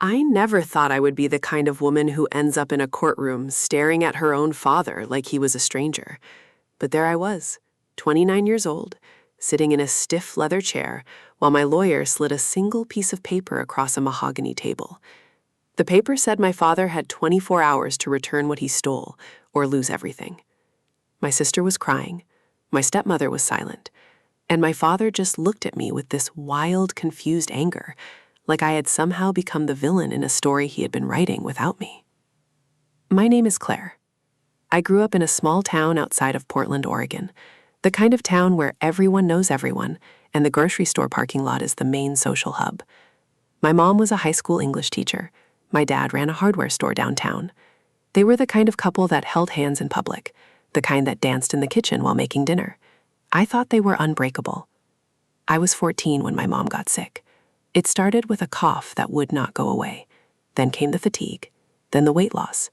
I never thought I would be the kind of woman who ends up in a courtroom staring at her own father like he was a stranger. But there I was, 29 years old, sitting in a stiff leather chair while my lawyer slid a single piece of paper across a mahogany table. The paper said my father had 24 hours to return what he stole or lose everything. My sister was crying, my stepmother was silent, and my father just looked at me with this wild, confused anger, like I had somehow become the villain in a story he had been writing without me. My name is Claire. I grew up in a small town outside of Portland, Oregon, the kind of town where everyone knows everyone, and the grocery store parking lot is the main social hub. My mom was a high school English teacher. My dad ran a hardware store downtown. They were the kind of couple that held hands in public, the kind that danced in the kitchen while making dinner. I thought they were unbreakable. I was 14 when my mom got sick. It started with a cough that would not go away. Then came the fatigue, then the weight loss.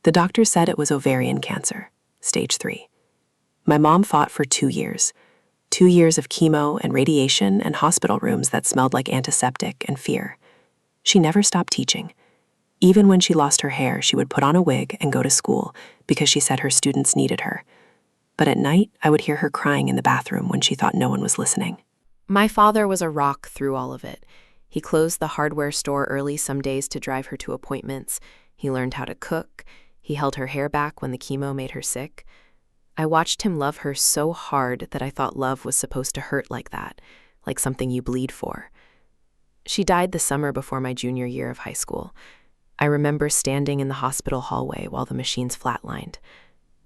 The doctor said it was ovarian cancer, stage 3. My mom fought for 2 years. 2 years of chemo and radiation and hospital rooms that smelled like antiseptic and fear. She never stopped teaching. Even when she lost her hair, she would put on a wig and go to school because she said her students needed her. But at night, I would hear her crying in the bathroom when she thought no one was listening. My father was a rock through all of it. He closed the hardware store early some days to drive her to appointments. He learned how to cook. He held her hair back when the chemo made her sick. I watched him love her so hard that I thought love was supposed to hurt like that, like something you bleed for. She died the summer before my junior year of high school. I remember standing in the hospital hallway while the machines flatlined.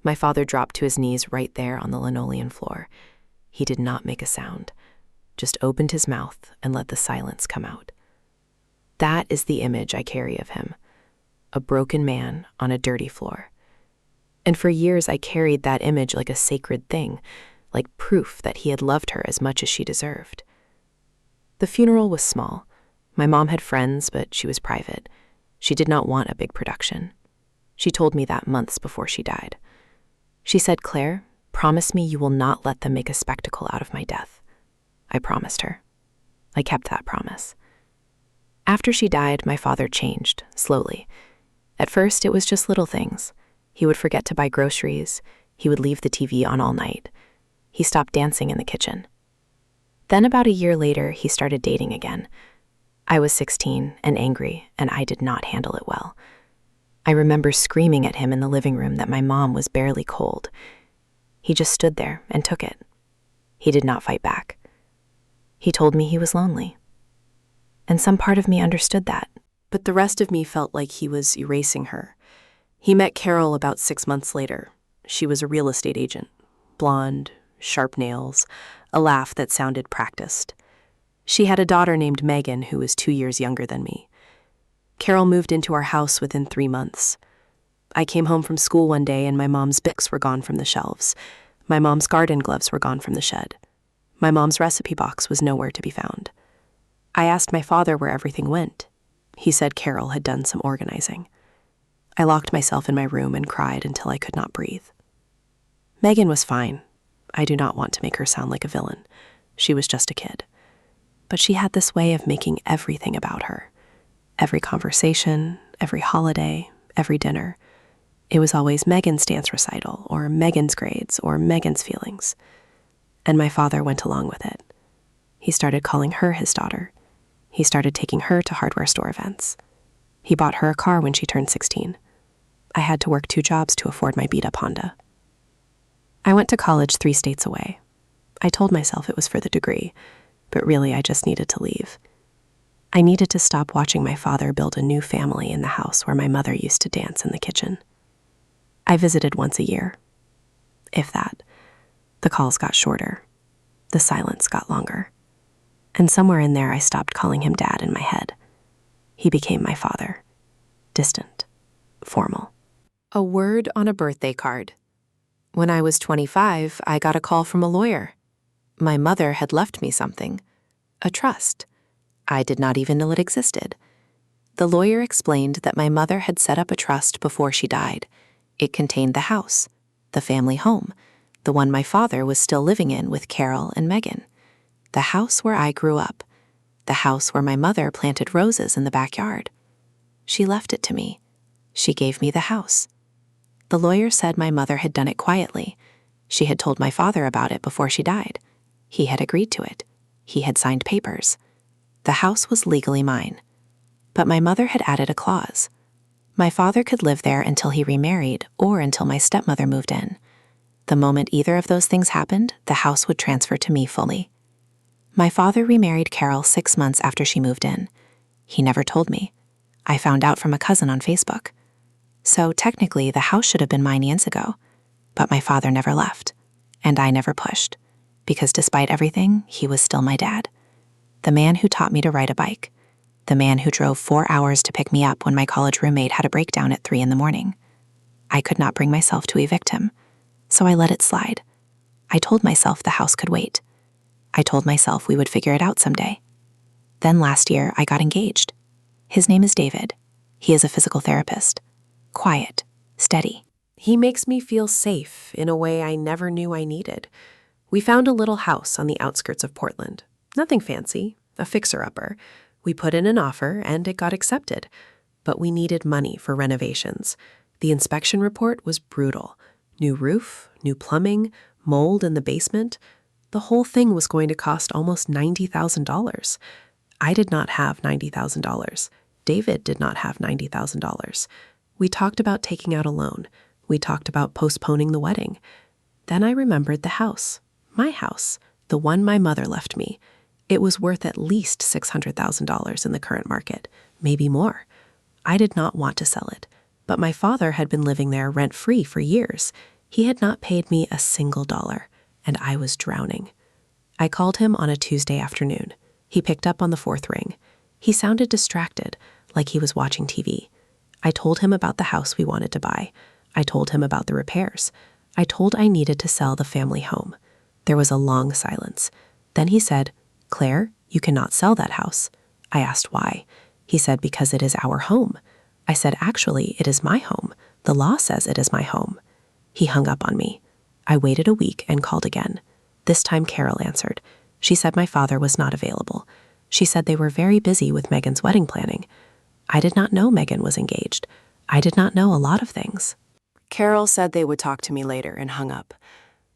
My father dropped to his knees right there on the linoleum floor. He did not make a sound, just opened his mouth and let the silence come out. That is the image I carry of him, a broken man on a dirty floor. And for years I carried that image like a sacred thing, like proof that he had loved her as much as she deserved. The funeral was small. My mom had friends, but she was private. She did not want a big production. She told me that months before she died. She said, "Claire, promise me you will not let them make a spectacle out of my death." I promised her. I kept that promise. After she died, my father changed, slowly. At first, it was just little things. He would forget to buy groceries. He would leave the TV on all night. He stopped dancing in the kitchen. Then about a year later, he started dating again. I was 16 and angry, and I did not handle it well. I remember screaming at him in the living room that my mom was barely cold. He just stood there and took it. He did not fight back. He told me he was lonely. And some part of me understood that. But the rest of me felt like he was erasing her. He met Carol about 6 months later. She was a real estate agent. Blonde, sharp nails, a laugh that sounded practiced. She had a daughter named Megan who was 2 years younger than me. Carol moved into our house within 3 months. I came home from school one day and my mom's Bics were gone from the shelves. My mom's garden gloves were gone from the shed. My mom's recipe box was nowhere to be found. I asked my father where everything went. He said Carol had done some organizing. I locked myself in my room and cried until I could not breathe. Megan was fine. I do not want to make her sound like a villain. She was just a kid. But she had this way of making everything about her. Every conversation, every holiday, every dinner. It was always Megan's dance recital, or Megan's grades, or Megan's feelings. And my father went along with it. He started calling her his daughter. He started taking her to hardware store events. He bought her a car when she turned 16. I had to work 2 jobs to afford my beat-up Honda. I went to college 3 states away. I told myself it was for the degree, but really I just needed to leave. I needed to stop watching my father build a new family in the house where my mother used to dance in the kitchen. I visited once a year. If that. The calls got shorter. The silence got longer. And somewhere in there I stopped calling him Dad in my head. He became my father. Distant. Formal. A word on a birthday card. When I was 25, I got a call from a lawyer. My mother had left me something. A trust. I did not even know it existed. The lawyer explained that my mother had set up a trust before she died. It contained the house, the family home, the one my father was still living in with Carol and Megan, the house where I grew up, the house where my mother planted roses in the backyard. She left it to me. She gave me the house. The lawyer said my mother had done it quietly. She had told my father about it before she died. He had agreed to it. He had signed papers. The house was legally mine. But my mother had added a clause. My father could live there until he remarried or until my stepmother moved in. The moment either of those things happened, the house would transfer to me fully. My father remarried Carol 6 months after she moved in. He never told me. I found out from a cousin on Facebook. So technically, the house should have been mine years ago. But my father never left, and I never pushed, because despite everything, he was still my dad. The man who taught me to ride a bike. The man who drove 4 hours to pick me up when my college roommate had a breakdown at 3 a.m. I could not bring myself to evict him, so I let it slide. I told myself the house could wait. I told myself we would figure it out someday. Then last year, I got engaged. His name is David. He is a physical therapist. Quiet, steady. He makes me feel safe in a way I never knew I needed. We found a little house on the outskirts of Portland. Nothing fancy, a fixer-upper. We put in an offer and it got accepted. But we needed money for renovations. The inspection report was brutal. New roof, new plumbing, mold in the basement. The whole thing was going to cost almost $90,000. I did not have $90,000. David did not have $90,000. We talked about taking out a loan. We talked about postponing the wedding. Then I remembered the house, my house, the one my mother left me. It was worth at least $600,000 in the current market, maybe more. I did not want to sell it, but my father had been living there rent-free for years. He had not paid me a single dollar, and I was drowning. I called him on a Tuesday afternoon. He picked up on the fourth ring. He sounded distracted, like he was watching TV. I told him about the house we wanted to buy. I told him about the repairs. I told I needed to sell the family home. There was a long silence. Then he said, "Claire, you cannot sell that house." I asked why. He said, "Because it is our home." I said, "Actually, it is my home. The law says it is my home." He hung up on me. I waited a week and called again. This time Carol answered. She said my father was not available. She said they were very busy with Megan's wedding planning. I did not know Megan was engaged. I did not know a lot of things. Carol said they would talk to me later and hung up.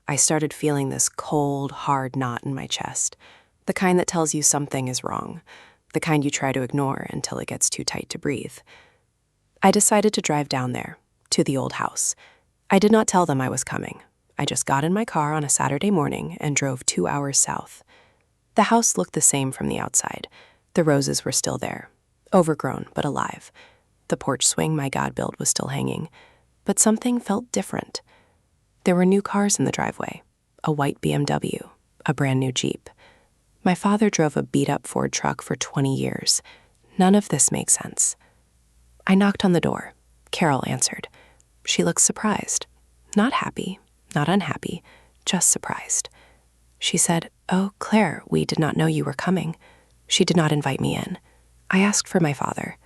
I started feeling this cold, hard knot in my chest, the kind that tells you something is wrong, the kind you try to ignore until it gets too tight to breathe. I decided to drive down there, to the old house. I did not tell them I was coming. I just got in my car on a Saturday morning and drove 2 hours south. The house looked the same from the outside. The roses were still there, overgrown but alive. The porch swing my God built was still hanging, but something felt different. There were new cars in the driveway, a white BMW, a brand new Jeep. My father drove a beat-up Ford truck for 20 years. None of this makes sense. I knocked on the door. Carol answered. She looked surprised. Not happy, not unhappy, just surprised. She said, "Oh, Claire, we did not know you were coming." She did not invite me in. I asked for my father.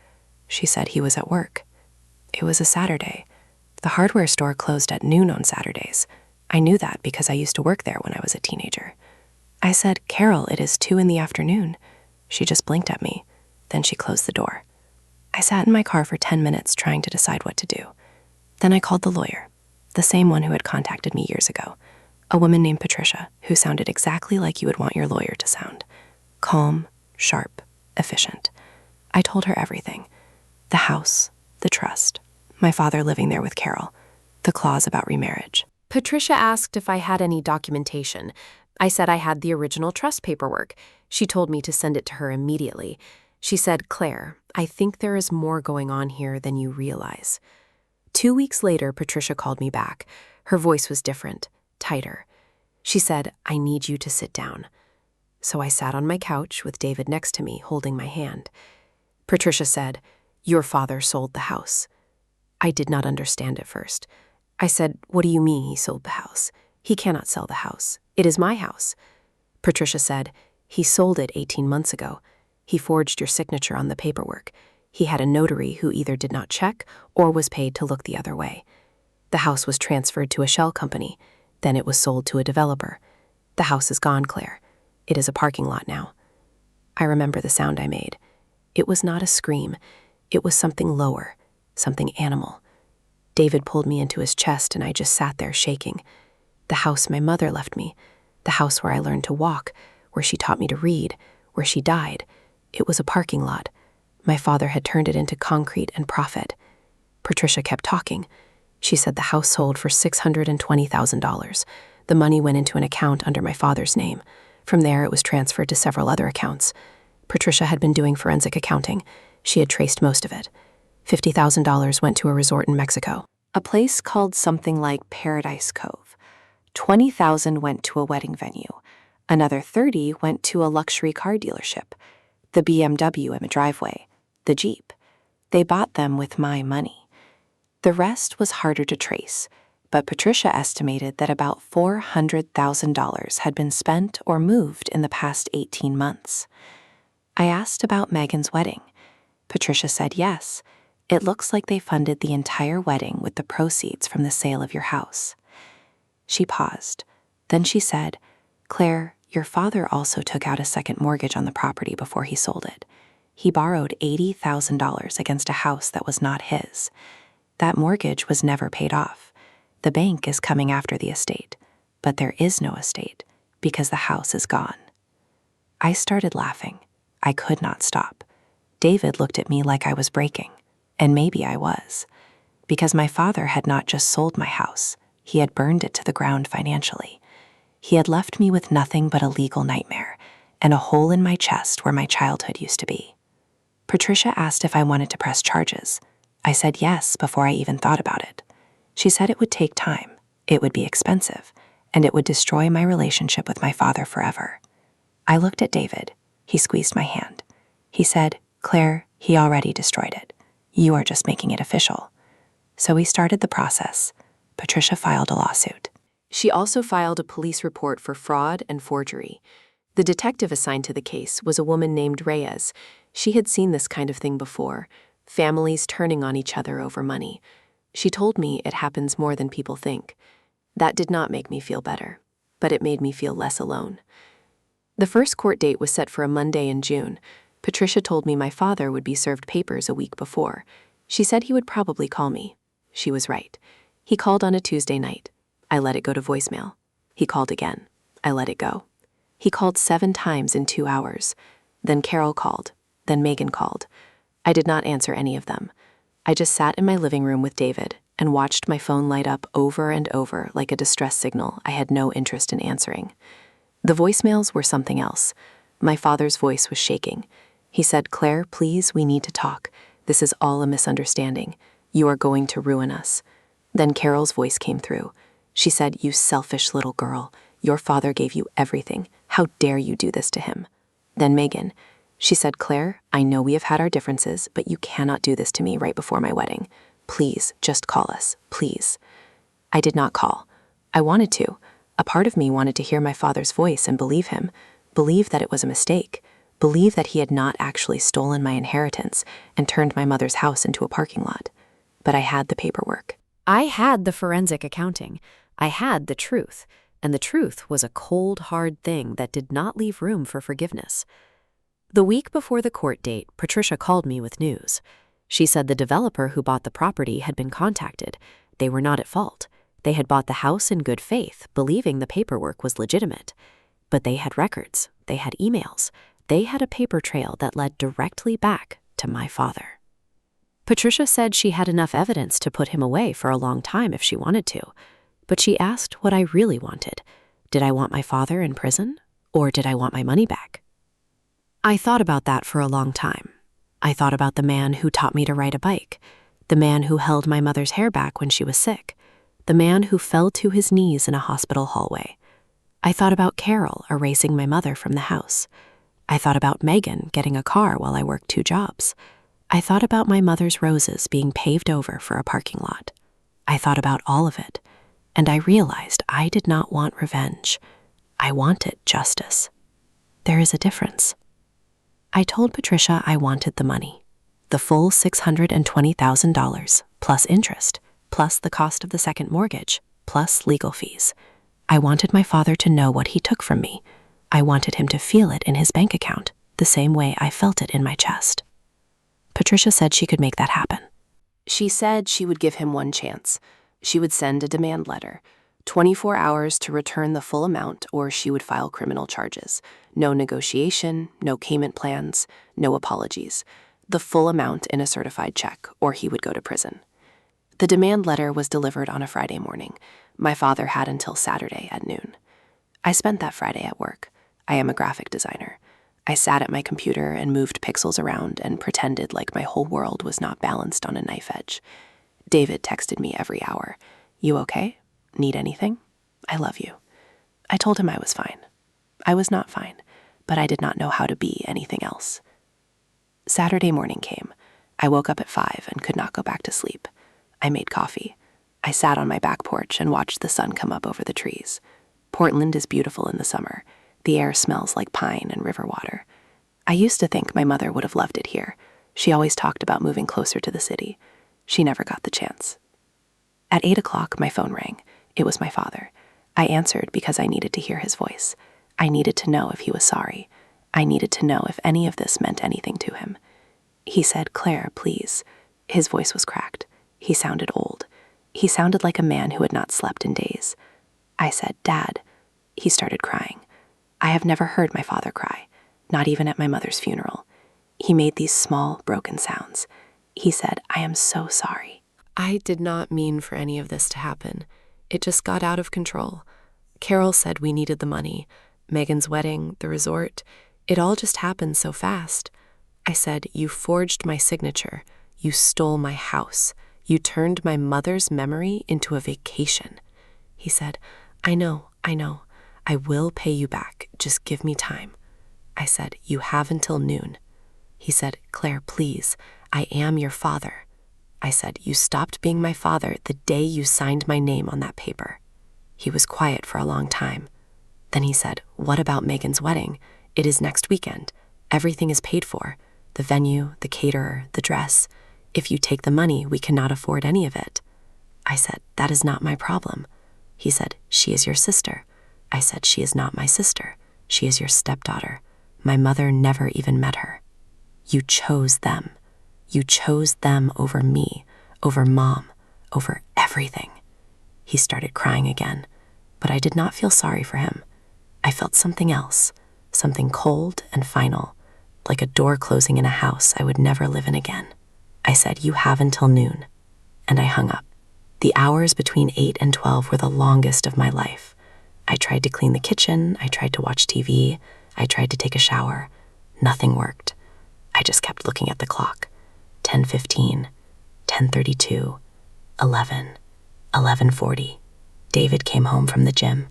She said he was at work. It was a Saturday. The hardware store closed at noon on Saturdays. I knew that because I used to work there when I was a teenager. I said, "Carol, it is 2 p.m. She just blinked at me. Then she closed the door. I sat in my car for 10 minutes trying to decide what to do. Then I called the lawyer, the same one who had contacted me years ago, a woman named Patricia, who sounded exactly like you would want your lawyer to sound. Calm, sharp, efficient. I told her everything. The house, the trust, my father living there with Carol, the clause about remarriage. Patricia asked if I had any documentation. I said I had the original trust paperwork. She told me to send it to her immediately. She said, "Claire, I think there is more going on here than you realize." 2 weeks later, Patricia called me back. Her voice was different, tighter. She said, "I need you to sit down." So I sat on my couch with David next to me, holding my hand. Patricia said, "Your father sold the house." I did not understand at first. I said, "What do you mean he sold the house? He cannot sell the house. It is my house." Patricia said, "He sold it 18 months ago. He forged your signature on the paperwork. He had a notary who either did not check or was paid to look the other way. The house was transferred to a shell company. Then it was sold to a developer. The house is gone, Claire. It is a parking lot now." I remember the sound I made. It was not a scream. It was something lower, something animal. David pulled me into his chest and I just sat there shaking. The house my mother left me, the house where I learned to walk, where she taught me to read, where she died. It was a parking lot. My father had turned it into concrete and profit. Patricia kept talking. She said the house sold for $620,000. The money went into an account under my father's name. From there, it was transferred to several other accounts. Patricia had been doing forensic accounting. She had traced most of it. $50,000 went to a resort in Mexico, a place called something like Paradise Cove. $20,000 went to a wedding venue. Another $30,000 went to a luxury car dealership. The BMW in the driveway, the Jeep. They bought them with my money. The rest was harder to trace, but Patricia estimated that about $400,000 had been spent or moved in the past 18 months. I asked about Megan's wedding. Patricia said yes. It looks like they funded the entire wedding with the proceeds from the sale of your house. She paused. Then she said, "Claire, your father also took out a second mortgage on the property before he sold it. He borrowed $80,000 against a house that was not his. That mortgage was never paid off. The bank is coming after the estate, but there is no estate because the house is gone." I started laughing. I could not stop. David looked at me like I was breaking, and maybe I was, because my father had not just sold my house, he had burned it to the ground financially. He had left me with nothing but a legal nightmare and a hole in my chest where my childhood used to be. Patricia asked if I wanted to press charges. I said yes before I even thought about it. She said it would take time, it would be expensive, and it would destroy my relationship with my father forever. I looked at David. He squeezed my hand. He said, "Claire, he already destroyed it. You are just making it official." So we started the process. Patricia filed a lawsuit. She also filed a police report for fraud and forgery. The detective assigned to the case was a woman named Reyes. She had seen this kind of thing before, families turning on each other over money. She told me it happens more than people think. That did not make me feel better, but it made me feel less alone. The first court date was set for a Monday in June. Patricia told me my father would be served papers a week before. She said he would probably call me. She was right. He called on a Tuesday night. I let it go to voicemail. He called again. I let it go. He called 7 times in 2 hours. Then Carol called. Then Megan called. I did not answer any of them. I just sat in my living room with David and watched my phone light up over and over like a distress signal I had no interest in answering. The voicemails were something else. My father's voice was shaking. He said, "Claire, please, we need to talk. This is all a misunderstanding. You are going to ruin us." Then Carol's voice came through. She said, "You selfish little girl. Your father gave you everything. How dare you do this to him?" Then Megan. She said, "Claire, I know we have had our differences, but you cannot do this to me right before my wedding. Please, just call us, please." I did not call. I wanted to. A part of me wanted to hear my father's voice and believe him, believe that it was a mistake, believe that he had not actually stolen my inheritance and turned my mother's house into a parking lot. But I had the paperwork. I had the forensic accounting. I had the truth. And the truth was a cold, hard thing that did not leave room for forgiveness. The week before the court date, Patricia called me with news. She said the developer who bought the property had been contacted. They were not at fault. They had bought the house in good faith, believing the paperwork was legitimate. But they had records. They had emails. They had a paper trail that led directly back to my father. Patricia said she had enough evidence to put him away for a long time if she wanted to. But she asked what I really wanted. Did I want my father in prison? Or did I want my money back? I thought about that for a long time. I thought about the man who taught me to ride a bike, the man who held my mother's hair back when she was sick, the man who fell to his knees in a hospital hallway. I thought about Carol erasing my mother from the house. I thought about Megan getting a car while I worked 2 jobs. I thought about my mother's roses being paved over for a parking lot. I thought about all of it, and I realized I did not want revenge. I wanted justice. There is a difference. I told Patricia I wanted the money, the full $620,000, plus interest, plus the cost of the second mortgage, plus legal fees. I wanted my father to know what he took from me. I wanted him to feel it in his bank account, the same way I felt it in my chest. Patricia said she could make that happen. She said she would give him one chance. She would send a demand letter, 24 hours to return the full amount, or she would file criminal charges. No negotiation, no payment plans, no apologies. The full amount in a certified check, or he would go to prison. The demand letter was delivered on a Friday morning. My father had until Saturday at noon. I spent that Friday at work. I am a graphic designer. I sat at my computer and moved pixels around and pretended like my whole world was not balanced on a knife edge. David texted me every hour. "You okay? Need anything? I love you." I told him I was fine. I was not fine, but I did not know how to be anything else. Saturday morning came. I woke up at 5 and could not go back to sleep. I made coffee. I sat on my back porch and watched the sun come up over the trees. Portland is beautiful in the summer. The air smells like pine and river water. I used to think my mother would have loved it here. She always talked about moving closer to the city. She never got the chance. At 8 o'clock, my phone rang. It was my father. I answered because I needed to hear his voice. I needed to know if he was sorry. I needed to know if any of this meant anything to him. He said, "Claire, please." His voice was cracked. He sounded old. He sounded like a man who had not slept in days. I said, "Dad." He started crying. I have never heard my father cry, not even at my mother's funeral. He made these small, broken sounds. He said, "I am so sorry." I did not mean for any of this to happen. It just got out of control. Carol said we needed the money. Megan's wedding, the resort, it all just happened so fast. I said, "You forged my signature. You stole my house. You turned my mother's memory into a vacation." He said, I know. I will pay you back. Just give me time." I said, "You have until noon." He said, "Claire, please. I am your father." I said, "You stopped being my father the day you signed my name on that paper." He was quiet for a long time. Then he said, "What about Megan's wedding? It is next weekend. Everything is paid for. The venue, the caterer, the dress. If you take the money, we cannot afford any of it." I said, "That is not my problem." He said, "She is your sister." I said, "She is not my sister. She is your stepdaughter. My mother never even met her. You chose them. You chose them over me, over Mom, over everything." He started crying again, but I did not feel sorry for him. I felt something else, something cold and final, like a door closing in a house I would never live in again. I said, "You have until noon," and I hung up. The hours between 8 and 12 were the longest of my life. I tried to clean the kitchen, I tried to watch TV, I tried to take a shower. Nothing worked. I just kept looking at the clock. 10:15, 10:32, 11, 11:40. David came home from the gym.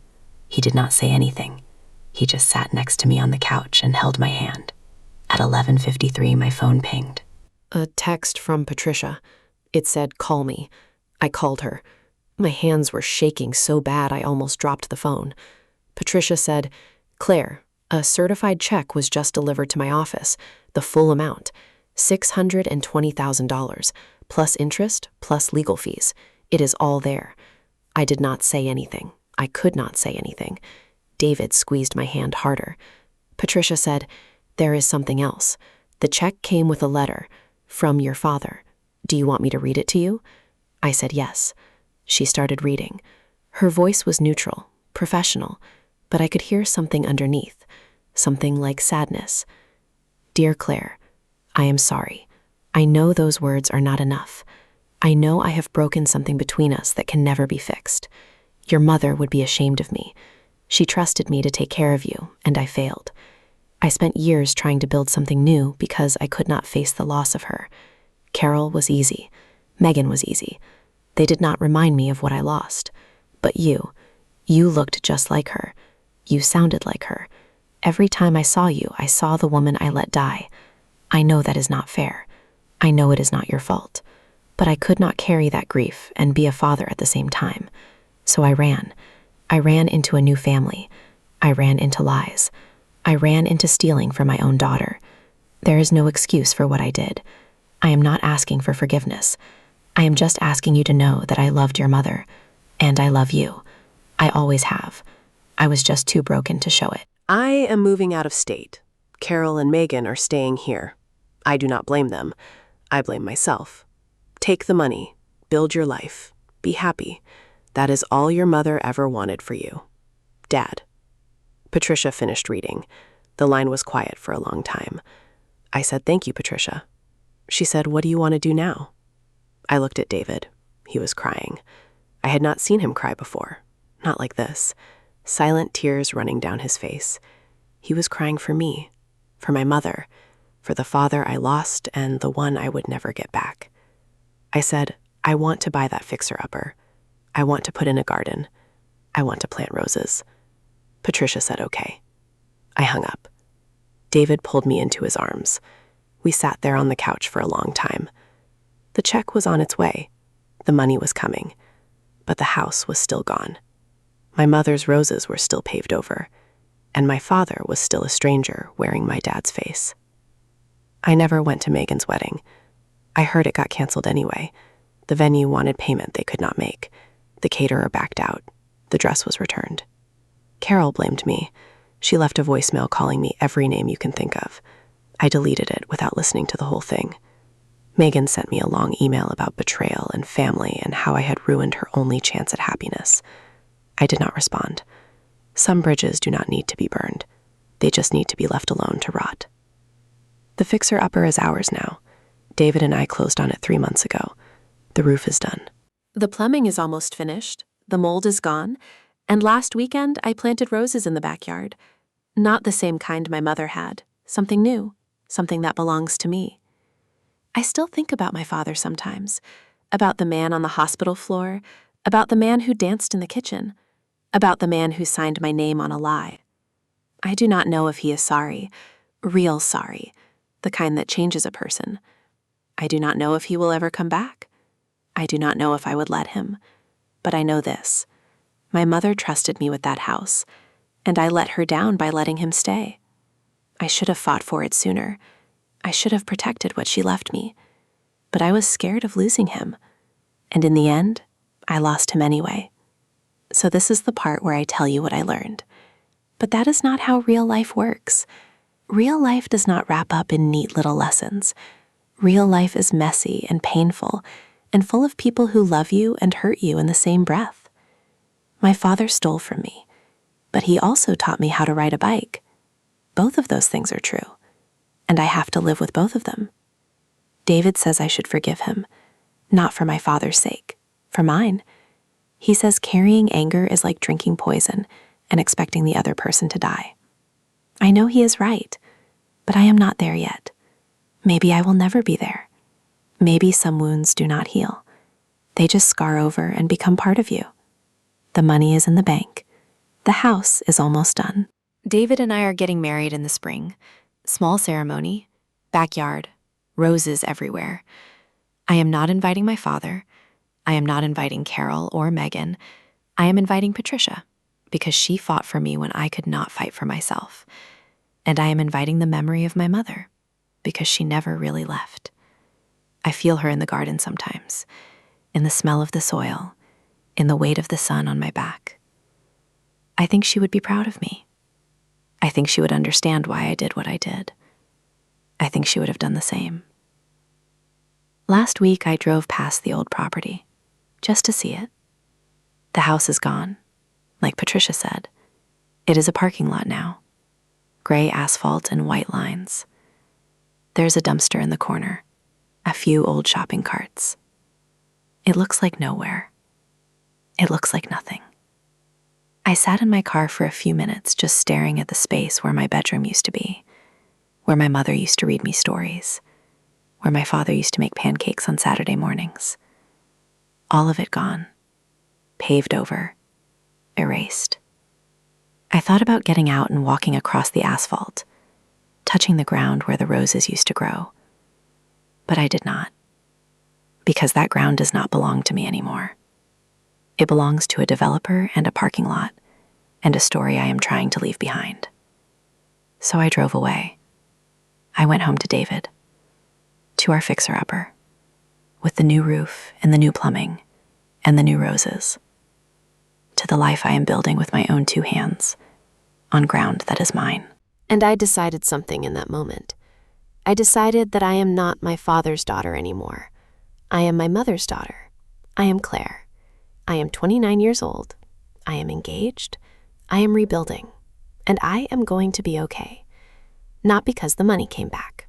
He did not say anything. He just sat next to me on the couch and held my hand. At 11:53, my phone pinged. A text from Patricia. It said, "Call me." I called her. My hands were shaking so bad I almost dropped the phone. Patricia said, "Claire, a certified check was just delivered to my office, the full amount, $620,000, plus interest, plus legal fees. It is all there." I did not say anything. I could not say anything. David squeezed my hand harder. Patricia said, "There is something else. The check came with a letter from your father. Do you want me to read it to you?" I said yes. She started reading. Her voice was neutral, professional, but I could hear something underneath, something like sadness. "Dear Claire, I am sorry. I know those words are not enough. I know I have broken something between us that can never be fixed. Your mother would be ashamed of me. She trusted me to take care of you, and I failed. I spent years trying to build something new because I could not face the loss of her. Carol was easy. Megan was easy. They did not remind me of what I lost. But you looked just like her. You sounded like her. Every time I saw you, I saw the woman I let die. I know that is not fair. I know it is not your fault. But I could not carry that grief and be a father at the same time. So I ran. I ran into a new family. I ran into lies. I ran into stealing from my own daughter. There is no excuse for what I did. I am not asking for forgiveness. I am just asking you to know that I loved your mother, and I love you. I always have. I was just too broken to show it. I am moving out of state. Carol and Megan are staying here. I do not blame them. I blame myself. Take the money, build your life, be happy. That is all your mother ever wanted for you. Dad. Patricia finished reading. The line was quiet for a long time. I said, "Thank you, Patricia." She said, "What do you want to do now?" I looked at David. He was crying. I had not seen him cry before. Not like this. Silent tears running down his face. He was crying for me, for my mother, for the father I lost and the one I would never get back. I said, "I want to buy that fixer-upper. I want to put in a garden. I want to plant roses." Patricia said, "Okay." I hung up. David pulled me into his arms. We sat there on the couch for a long time. The check was on its way. The money was coming. But the house was still gone. My mother's roses were still paved over. And my father was still a stranger wearing my dad's face. I never went to Megan's wedding. I heard it got canceled anyway. The venue wanted payment they could not make. The caterer backed out. The dress was returned. Carol blamed me. She left a voicemail calling me every name you can think of. I deleted it without listening to the whole thing. Megan sent me a long email about betrayal and family and how I had ruined her only chance at happiness. I did not respond. Some bridges do not need to be burned. They just need to be left alone to rot. The fixer-upper is ours now. David and I closed on it 3 months ago. The roof is done. The plumbing is almost finished, the mold is gone, and last weekend I planted roses in the backyard. Not the same kind my mother had, something new, something that belongs to me. I still think about my father sometimes, about the man on the hospital floor, about the man who danced in the kitchen, about the man who signed my name on a lie. I do not know if he is sorry, real sorry, the kind that changes a person. I do not know if he will ever come back. I do not know if I would let him. But I know this. My mother trusted me with that house, and I let her down by letting him stay. I should have fought for it sooner. I should have protected what she left me. But I was scared of losing him. And in the end, I lost him anyway. So this is the part where I tell you what I learned. But that is not how real life works. Real life does not wrap up in neat little lessons. Real life is messy and painful, and full of people who love you and hurt you in the same breath. My father stole from me, but he also taught me how to ride a bike. Both of those things are true, and I have to live with both of them. David says I should forgive him, not for my father's sake, for mine. He says carrying anger is like drinking poison and expecting the other person to die. I know he is right, but I am not there yet. Maybe I will never be there. Maybe some wounds do not heal. They just scar over and become part of you. The money is in the bank. The house is almost done. David and I are getting married in the spring. Small ceremony, backyard, roses everywhere. I am not inviting my father. I am not inviting Carol or Megan. I am inviting Patricia, because she fought for me when I could not fight for myself. And I am inviting the memory of my mother, because she never really left. I feel her in the garden sometimes, in the smell of the soil, in the weight of the sun on my back. I think she would be proud of me. I think she would understand why I did what I did. I think she would have done the same. Last week, I drove past the old property, just to see it. The house is gone, like Patricia said. It is a parking lot now. Gray asphalt and white lines. There's a dumpster in the corner, a few old shopping carts. It looks like nowhere. It looks like nothing. I sat in my car for a few minutes just staring at the space where my bedroom used to be, where my mother used to read me stories, where my father used to make pancakes on Saturday mornings. All of it gone, paved over, erased. I thought about getting out and walking across the asphalt, touching the ground where the roses used to grow. But I did not, because that ground does not belong to me anymore. It belongs to a developer and a parking lot, and a story I am trying to leave behind. So I drove away. I went home to David, to our fixer-upper, with the new roof and the new plumbing and the new roses, to the life I am building with my own 2 hands, on ground that is mine. And I decided something in that moment. I decided that I am not my father's daughter anymore. I am my mother's daughter. I am Claire. I am 29 years old. I am engaged. I am rebuilding. And I am going to be okay. Not because the money came back.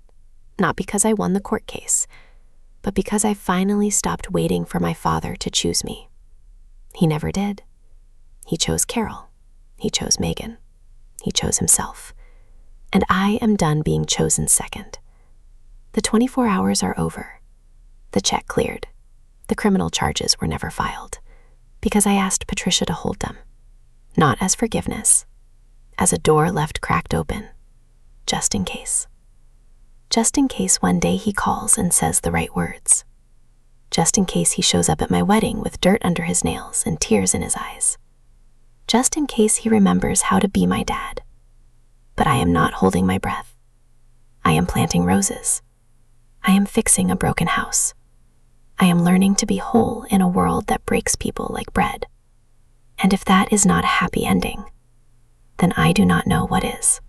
Not because I won the court case. But because I finally stopped waiting for my father to choose me. He never did. He chose Carol. He chose Megan. He chose himself. And I am done being chosen second. The 24 hours are over. The check cleared. The criminal charges were never filed. Because I asked Patricia to hold them. Not as forgiveness. As a door left cracked open. Just in case. Just in case one day he calls and says the right words. Just in case he shows up at my wedding with dirt under his nails and tears in his eyes. Just in case he remembers how to be my dad. But I am not holding my breath. I am planting roses. I am fixing a broken house. I am learning to be whole in a world that breaks people like bread. And if that is not a happy ending, then I do not know what is.